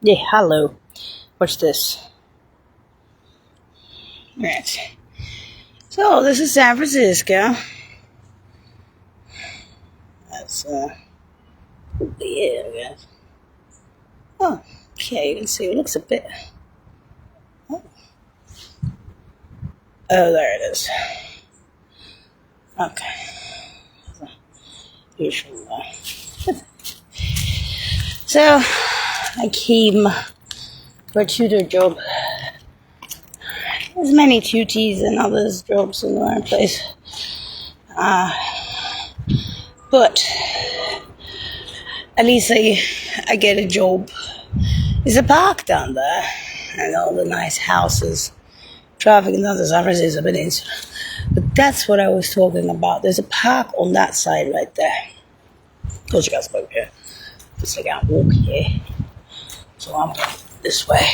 Yeah, hello. What's this? Right. So, this is San Francisco. That's, yeah, I guess. Oh, okay, you can see it looks a bit. Oh, there it is. Okay. Usual. So, I came for a tutor job. There's many tutees and others jobs in the place. But at least I get a job. There's a park down there and all the nice houses. Traffic and others, San Francisco Peninsula. But that's what I was talking about. There's a park on that side right there. Of course, you guys go here. Just like I can't walk here. So I'm going this way.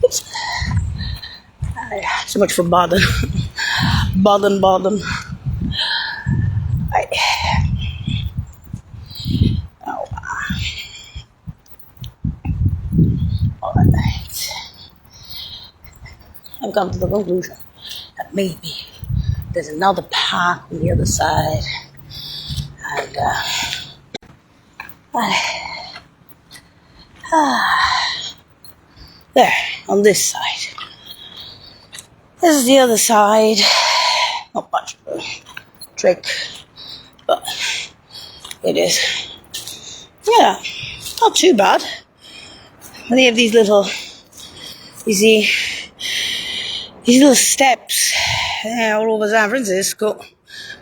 Oops. So much for Baden. Baden. Alright. I've come to the conclusion that maybe there's another park on the other side. And, there, on this side. This is the other side. Not much of a trick, but it is. Yeah, not too bad. They have these little, you see, these little steps all over San Francisco.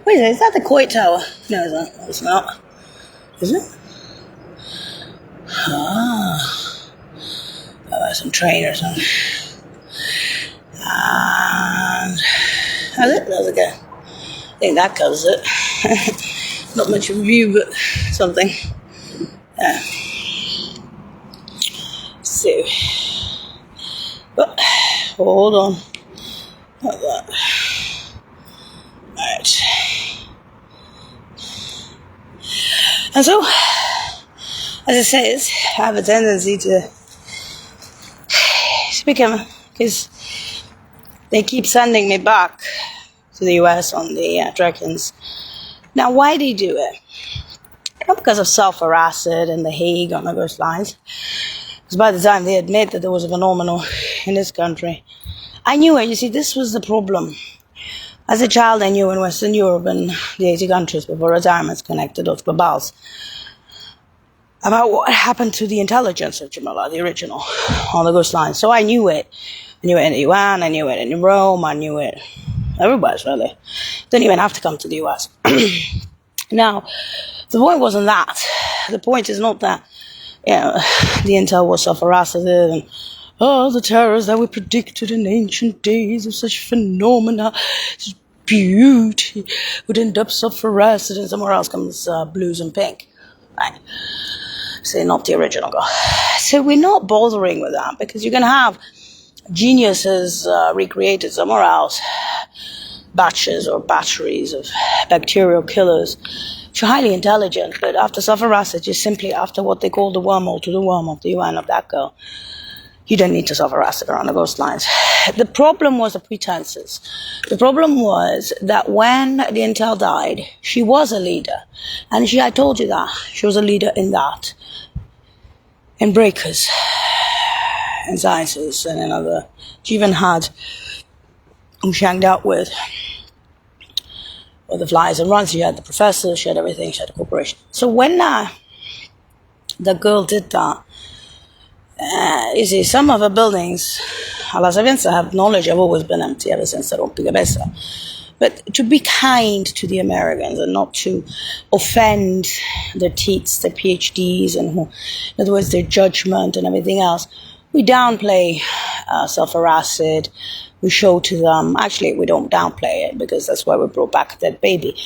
Wait a minute, is that the Coit Tower? No, it's not. Is it? Some train or something. And that's it. That's okay. I think that covers it. Not much of a view, but something. Yeah. So, but hold on. Like that. Right. And so, as it says, I have a tendency to become, because they keep sending me back to the US on the Dragons. Now, why do you do it? Not because of sulfur acid and the Hague on those lines. Because by the time they admit that there was a phenomenon in this country, I knew it. You see, this was the problem. As a child, I knew in Western Europe and the 80 countries before retirements connected with globals about what happened to the intelligence of Jamila, the original, on the ghost line. So I knew it. I knew it in the UN, I knew it in Rome, I knew it everywhere, really. Didn't even have to come to the US. Now, the point wasn't that. The point is not that, the intel was sulfur-acid and the terrors that we predicted in ancient days of such phenomena, such beauty, would end up sulfur-acid and somewhere else comes blues and pink. Right. So not the original guy. So we're not bothering with that because you're going to have geniuses recreated somewhere else, batches or batteries of bacterial killers, which are highly intelligent, but after sulfur-acid, just simply after what they call the wormhole to the worm of the UN of that girl, you don't need to sulfur-acid around the ghost lines. The problem was the pretenses. The problem was that when the intel died, she was a leader. And I told you that. She was a leader in that. In breakers. In sciences and in other. She even had who she hanged out with the flies and runs. She had the professor, she had everything, she had the corporation. So when the girl did that, you see, some of her buildings, a la Sapienza, have knowledge have always been empty ever since the Rompicabezza. But to be kind to the Americans and not to offend their teats, their PhDs, and in other words, their judgment and everything else, we downplay sulfur-acid. We show to them, actually, we don't downplay it because that's why we brought back that baby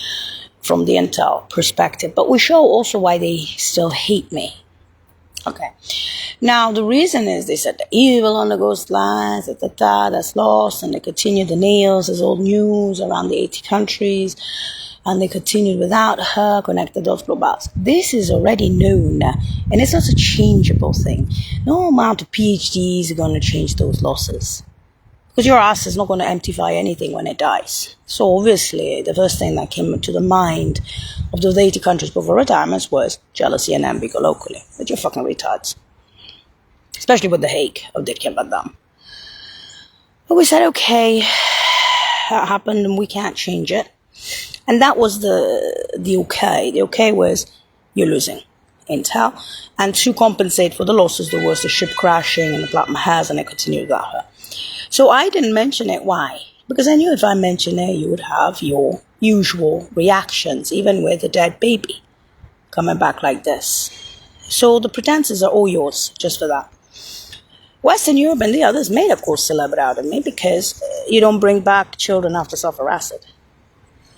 from the intel perspective. But we show also why they still hate me. Okay. Now, the reason is they said the evil on the ghost lines, that's lost, and they continue the nails as old news around the 80 countries. and they continued without her, connected those globals. This is already known, and it's not a changeable thing. No amount of PhDs are going to change those losses. Because your ass is not going to emptify anything when it dies. So obviously, the first thing that came to the mind of those 80 countries before retirements was jealousy and envy locally. But you're fucking retards. Especially with the Hague of Ditken Badam. But we said, okay, that happened and we can't change it. And that was the okay. The okay was, you're losing intel. And to compensate for the losses, there was the ship crashing and the Black Mahaz, and it continued without her. So I didn't mention it. Why? Because I knew if I mentioned it, you would have your usual reactions, even with a dead baby coming back like this. So the pretenses are all yours, just for that. Western Europe and the others made, of course, celeb out of me because you don't bring back children after sulfur acid.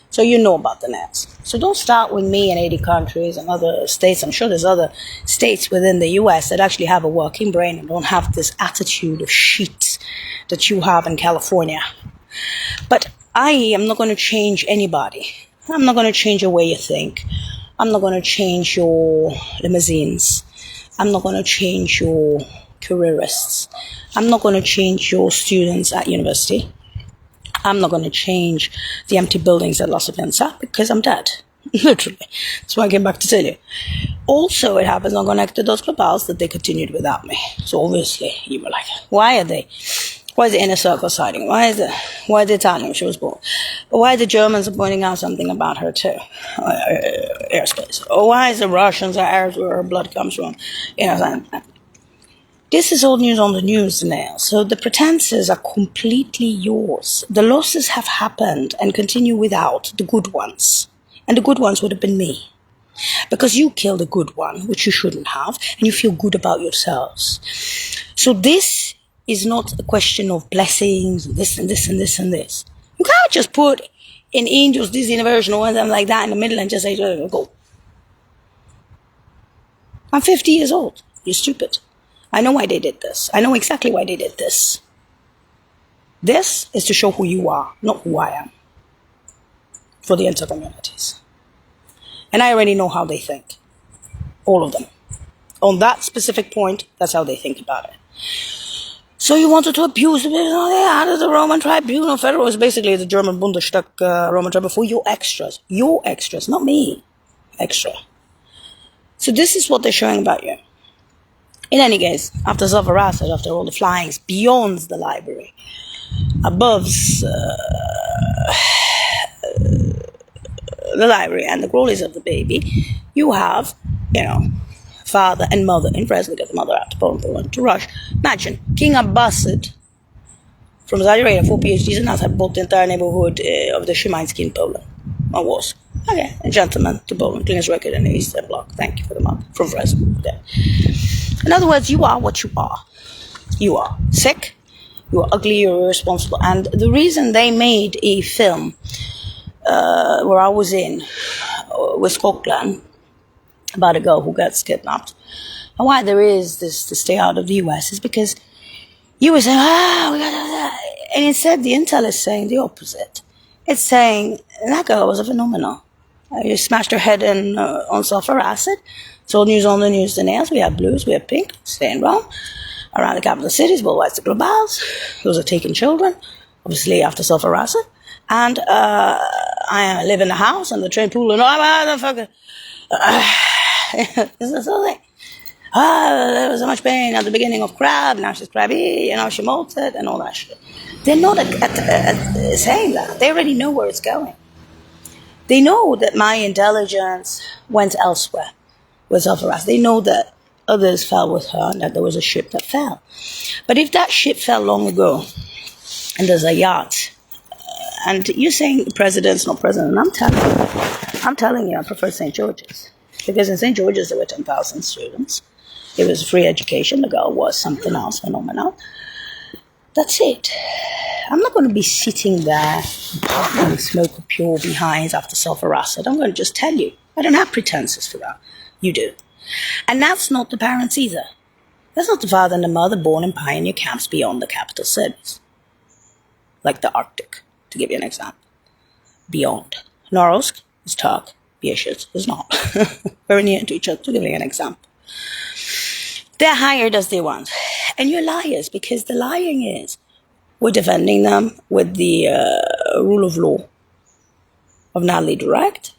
So you know about the nets. So don't start with me in 80 countries and other states. I'm sure there's other states within the US that actually have a working brain and don't have this attitude of shit that you have in California. But I am not going to change anybody. I'm not going to change the way you think. I'm not going to change your limousines. I'm not going to change your careerists. I'm not going to change your students at university. I'm not going to change the empty buildings at La Sapienza because I'm dead. Literally. That's why I came back to tell you. Also, it happens on Connected Those Globals that they continued without me. So obviously, you were like, why is the inner circle siding? Why is the Italian she was born? Why are the Germans pointing out something about her too? Airspace. Or why is the Russians or Arabs where her blood comes from? You know, this is old news on the news now. So the pretenses are completely yours. The losses have happened and continue without the good ones. And the good ones would have been me. Because you killed a good one, which you shouldn't have, and you feel good about yourselves. So this is not a question of blessings, and this and this and this and this. You can't just put in Angels, Disney version or something like that in the middle and just say, go. I'm 50 years old. You're stupid. I know why they did this. I know exactly why they did this. This is to show who you are, not who I am. For the entire communities. And I already know how they think. All of them. On that specific point, that's how they think about it. So you wanted to abuse it. The Roman Tribunal Federal is basically the German Bundestag Roman Tribunal for your extras. Your extras, not me. Extra. So this is what they're showing about you. In any case, after sulfur acid, after all the flyings beyond the library, above the library and the glories of the baby, you have, father and mother in Fresno, get the mother out to Poland, to Russia. Imagine, King Abbasid from Saudi Arabia, 4 PhDs, and has bought the entire neighborhood of the Szymański in Poland. Or was. Okay, a gentleman to Poland, cleanest record in the Eastern Bloc. Thank you for the month. From Fresno. There. In other words, you are what you are. You are sick, you are ugly, you're irresponsible. And the reason they made a film where I was in with Scotland about a girl who gets kidnapped, and why there is this to stay out of the US is because you were saying, we got that. And instead the intel is saying the opposite. It's saying that girl was a phenomenon. You smashed her head in on sulfur acid. It's all news on the news, the nails. We have blues, we have pink, staying wrong. Around the capital cities, worldwide the globals. Those are taken children, obviously after sulfur acid. And I live in a house and the train pool and motherfucker. Is this all thing? There was so much pain at the beginning of crab, now she's crabby, she molted and all that shit. They're not saying that. They already know where it's going. They know that my intelligence went elsewhere with sulfur acid. They know that others fell with her and that there was a ship that fell. But if that ship fell long ago and there's a yacht, and you're saying the president's not president, I'm telling you, I prefer St. George's. Because in St. George's there were 10,000 students. It was free education. The girl was something else phenomenal. That's it. I'm not going to be sitting there and smoke a pure behinds after sulfur acid. I'm going to just tell you. I don't have pretenses for that. You do. And that's not the parents either. That's not the father and the mother born in pioneer camps beyond the capital cities. Like the Arctic, to give you an example. Beyond. Norilsk, is Turk. Beershit is not. Very near to each other, to give you an example. They're hired as they want. And you're liars, because the lying is, we're defending them with the rule of law of Natalie Direct.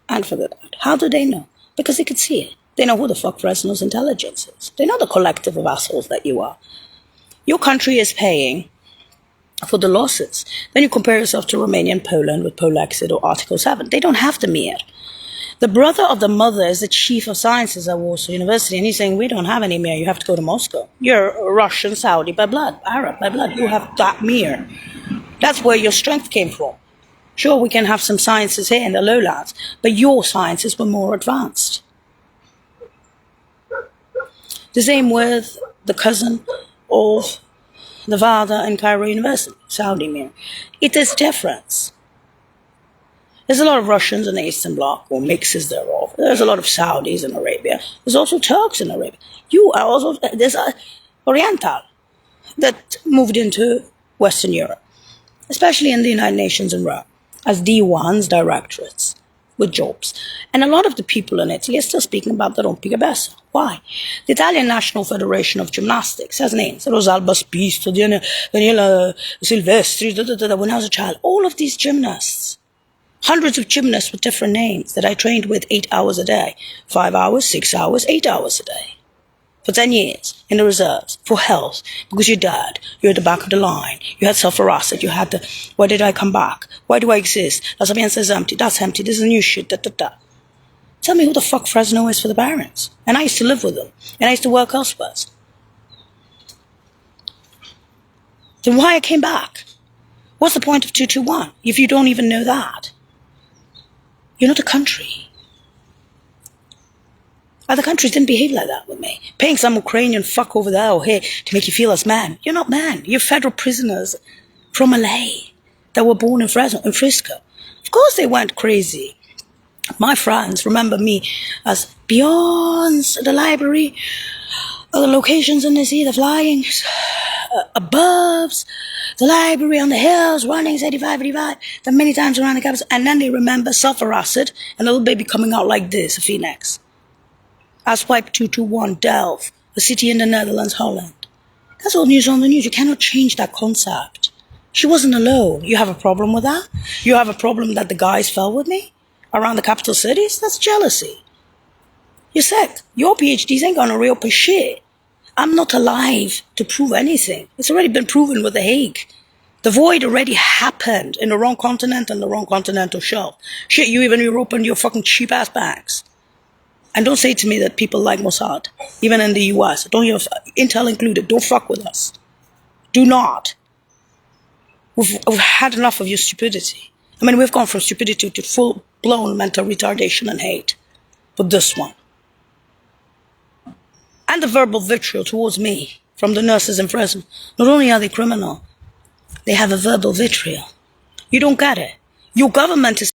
And for that, how do they know? Because they could see it. They know who the fuck Fresno's intelligence is. They know the collective of assholes that you are. Your country is paying for the losses. Then you compare yourself to Romania and Poland with Polexit or Article 7. They don't have the Mir. The brother of the mother is the chief of sciences at Warsaw University, and he's saying, we don't have any Mir, you have to go to Moscow. You're Russian, Saudi by blood, Arab by blood. You have that Mir. That's where your strength came from. Sure, we can have some sciences here in the lowlands, but your sciences were more advanced. The same with the cousin of Nevada and Cairo University, Saudi Mir. It is different. There's a lot of Russians in the Eastern Bloc, or mixes thereof. There's a lot of Saudis in Arabia. There's also Turks in Arabia. There's a Oriental that moved into Western Europe, especially in the United Nations in Rome, as D1s, directorates, with jobs. And a lot of the people in Italy are still speaking about the rompicabezza. Why? The Italian National Federation of Gymnastics has names. Rosalba Spisto, Daniela Silvestri, when I was a child. All of these gymnasts, hundreds of gymnasts with different names that I trained with 8 hours a day, 5 hours, 6 hours, 8 hours a day. For 10 years, in the reserves, for health, because you're dead, you're at the back of the line, you had self-harassment, you had the, why did I come back? Why do I exist? La Sapienza is empty, that's empty, this is new shit, Tell me who the fuck Fresno is for the barons. And I used to live with them, and I used to work elsewhere. Then why I came back? What's the point of 221 if you don't even know that? You're not a country. Other countries didn't behave like that with me. Paying some Ukrainian fuck over there or here to make you feel as man. You're not man. You're federal prisoners from LA that were born in Fresno, in Frisco. Of course they went crazy. My friends remember me as beyond the library, the locations in the sea, the flying, above the library on the hills, running 85, 85, the many times around the campus, and then they remember self-harassed and a little baby coming out like this, a phoenix. Asswipe 221, Delft, a city in the Netherlands, Holland. That's all news on the news. You cannot change that concept. She wasn't alone. You have a problem with that? You have a problem that the guys fell with me around the capital cities? That's jealousy. You're sick. Your PhDs ain't gonna reopen shit. I'm not alive to prove anything. It's already been proven with The Hague. The void already happened in the wrong continent and the wrong continental shelf. Shit, you even reopened your fucking cheap-ass banks. And don't say to me that people like Mossad, even in the US, don't you, Intel included, don't fuck with us. Do not. We've had enough of your stupidity. I mean, we've gone from stupidity to full-blown mental retardation and hate. But this one. And the verbal vitriol towards me from the nurses in Fresno. Not only are they criminal, they have a verbal vitriol. You don't get it. Your government is